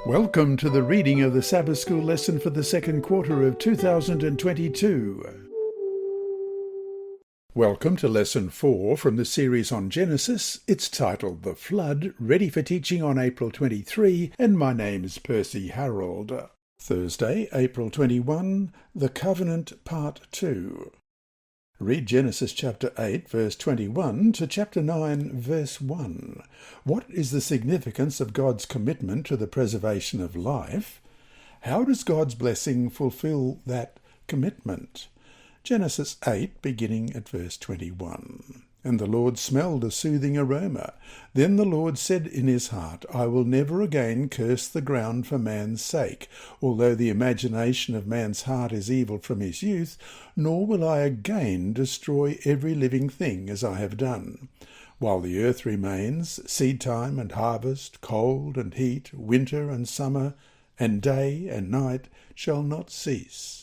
Welcome to the reading of the Sabbath School lesson for the second quarter of 2022. Welcome to Lesson 4 from the series on Genesis. It's titled The Flood, ready for teaching on April 23, and my name is Percy Harrold. Thursday, April 21, The Covenant, Part 2. Read Genesis chapter 8, verse 21 to chapter 9, verse 1. What is the significance of God's commitment to the preservation of life? How does God's blessing fulfill that commitment? Genesis 8, beginning at verse 21. And the Lord smelled a soothing aroma. Then the Lord said in his heart, I will never again curse the ground for man's sake, although the imagination of man's heart is evil from his youth, nor will I again destroy every living thing as I have done. While the earth remains, seedtime and harvest, cold and heat, winter and summer, and day and night shall not cease.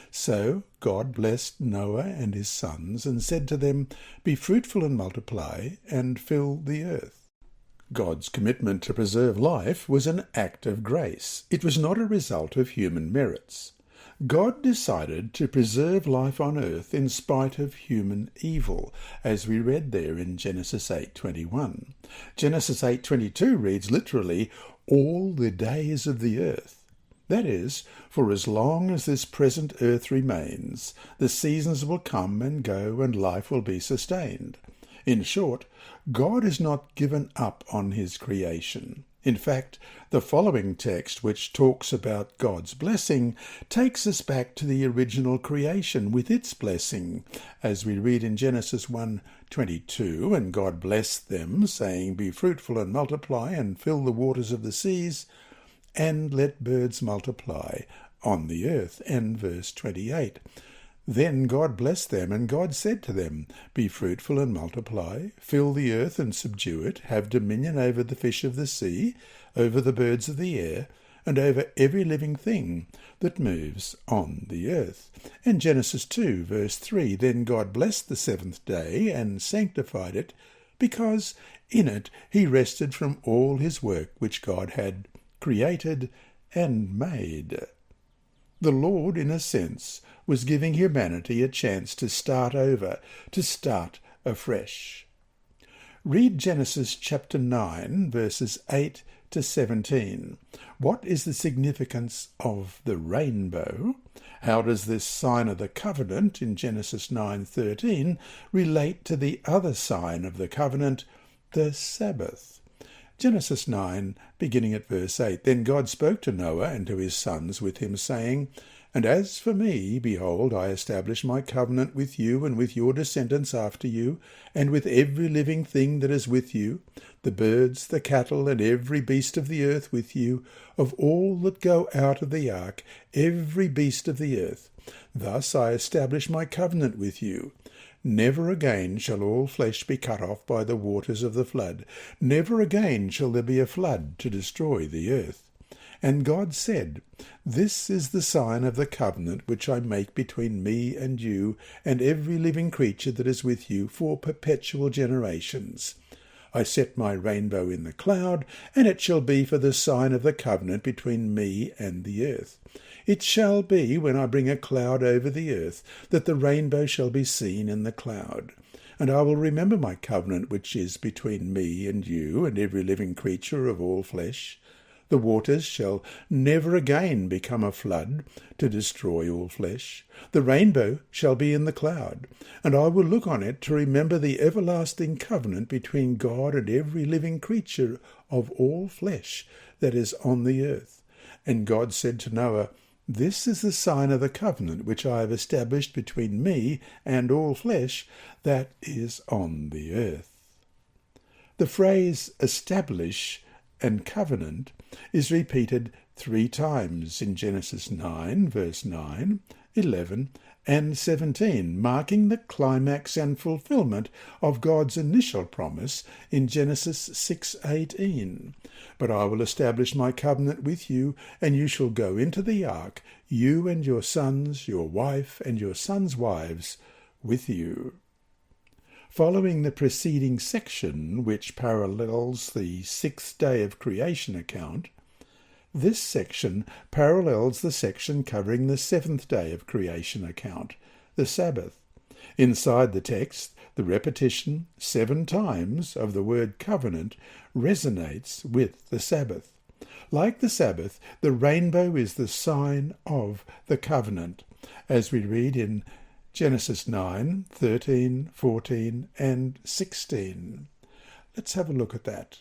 So God blessed Noah and his sons, and said to them, Be fruitful and multiply, and fill the earth. God's commitment to preserve life was an act of grace. It was not a result of human merits. God decided to preserve life on earth in spite of human evil, as we read there in Genesis 8:21. Genesis 8:22 reads literally, all the days of the earth. That is, for as long as this present earth remains, the seasons will come and go and life will be sustained. In short, God has not given up on his creation. In fact, the following text, which talks about God's blessing, takes us back to the original creation with its blessing, as we read in Genesis 1:22, And God blessed them, saying, Be fruitful and multiply, and fill the waters of the seas, and let birds multiply on the earth. And verse 28. Then God blessed them, and God said to them, Be fruitful and multiply, fill the earth and subdue it, have dominion over the fish of the sea, over the birds of the air, and over every living thing that moves on the earth. And Genesis 2, verse 3, Then God blessed the seventh day and sanctified it, because in it he rested from all his work which God had created and made. The Lord, in a sense, was giving humanity a chance to start over, to start afresh. Read Genesis chapter 9, verses 8 to 17. What is the significance of the rainbow? How does this sign of the covenant in Genesis 9:13 relate to the other sign of the covenant, the Sabbath? Genesis 9, beginning at verse 8, Then God spoke to Noah and to his sons with him, saying, And as for me, behold, I establish my covenant with you and with your descendants after you, and with every living thing that is with you, the birds, the cattle, and every beast of the earth with you, of all that go out of the ark, every beast of the earth. Thus I establish my covenant with you. Never again shall all flesh be cut off by the waters of the flood. Never again shall there be a flood to destroy the earth. And God said, This is the sign of the covenant which I make between me and you and every living creature that is with you for perpetual generations. I set my rainbow in the cloud, and it shall be for the sign of the covenant between me and the earth. It shall be, when I bring a cloud over the earth, that the rainbow shall be seen in the cloud. And I will remember my covenant which is between me and you and every living creature of all flesh. The waters shall never again become a flood to destroy all flesh. The rainbow shall be in the cloud, and I will look on it to remember the everlasting covenant between God and every living creature of all flesh that is on the earth. And God said to Noah, This is the sign of the covenant which I have established between me and all flesh that is on the earth. The phrase establish and covenant is repeated 3 times in Genesis 9, verse 9, 11, and 17, marking the climax and fulfillment of God's initial promise in Genesis 6:18. But I will establish my covenant with you, and you shall go into the ark, you and your sons, your wife, and your sons' wives with you. Following the preceding section, which parallels the 6th day of creation account, This section parallels the section covering the seventh day of creation account, the Sabbath. Inside the text, the repetition 7 times of the word covenant resonates with the Sabbath. Like the Sabbath, the rainbow is the sign of the covenant, as we read in Genesis 9, 13, 14 and 16. Let's have a look at that.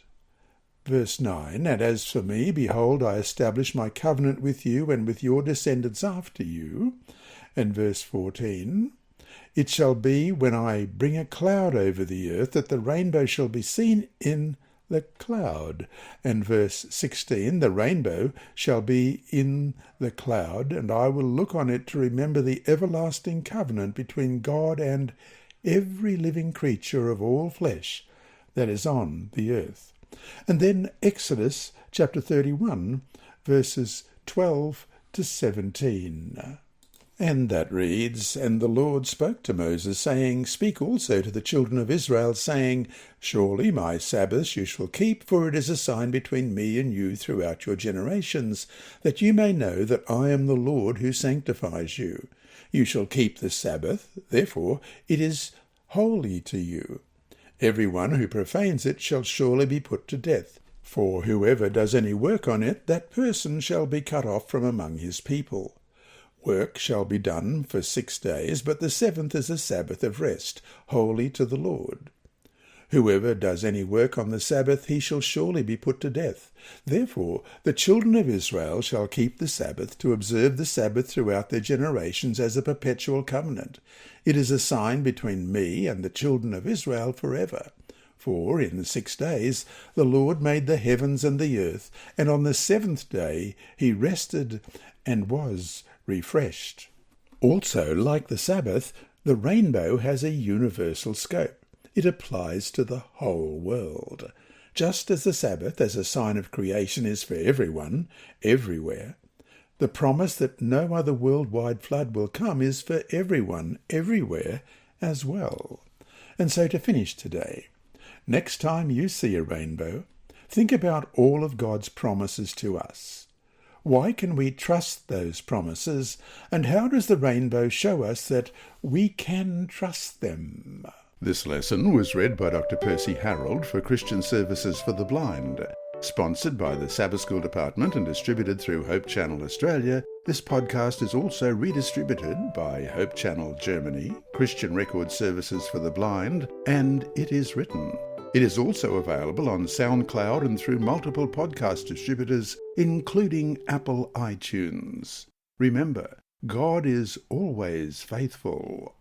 Verse 9, "And as for me, behold, I establish my covenant with you and with your descendants after you." And verse 14, "It shall be when I bring a cloud over the earth that the rainbow shall be seen in the cloud." And verse 16, "The rainbow shall be in the cloud, and I will look on it to remember the everlasting covenant between God and every living creature of all flesh that is on the earth." And then Exodus chapter 31, verses 12 to 17. And that reads, "And the Lord spoke to Moses, saying, Speak also to the children of Israel, saying, Surely my Sabbaths you shall keep, for it is a sign between me and you throughout your generations, that you may know that I am the Lord who sanctifies you. You shall keep the Sabbath, therefore it is holy to you. Every one who profanes it shall surely be put to death. For whoever does any work on it, that person shall be cut off from among his people. Work shall be done for 6 days, but the 7th is a Sabbath of rest, holy to the Lord. Whoever does any work on the Sabbath, he shall surely be put to death. Therefore the children of Israel shall keep the Sabbath, to observe the Sabbath throughout their generations as a perpetual covenant. It is a sign between me and the children of Israel forever. For in 6 days the Lord made the heavens and the earth, and on the 7th day he rested and was refreshed." Also, like the Sabbath, the rainbow has a universal scope. It applies to the whole world. Just as the Sabbath as a sign of creation is for everyone, everywhere, the promise that no other worldwide flood will come is for everyone, everywhere as well. And so to finish today, next time you see a rainbow, think about all of God's promises to us. Why can we trust those promises, and how does the rainbow show us that we can trust them? This lesson was read by Dr. Percy Harrold for Christian Services for the Blind. Sponsored by the Sabbath School Department and distributed through Hope Channel Australia, this podcast is also redistributed by Hope Channel Germany, Christian Record Services for the Blind, and It Is Written. It is also available on SoundCloud and through multiple podcast distributors, including Apple iTunes. Remember, God is always faithful.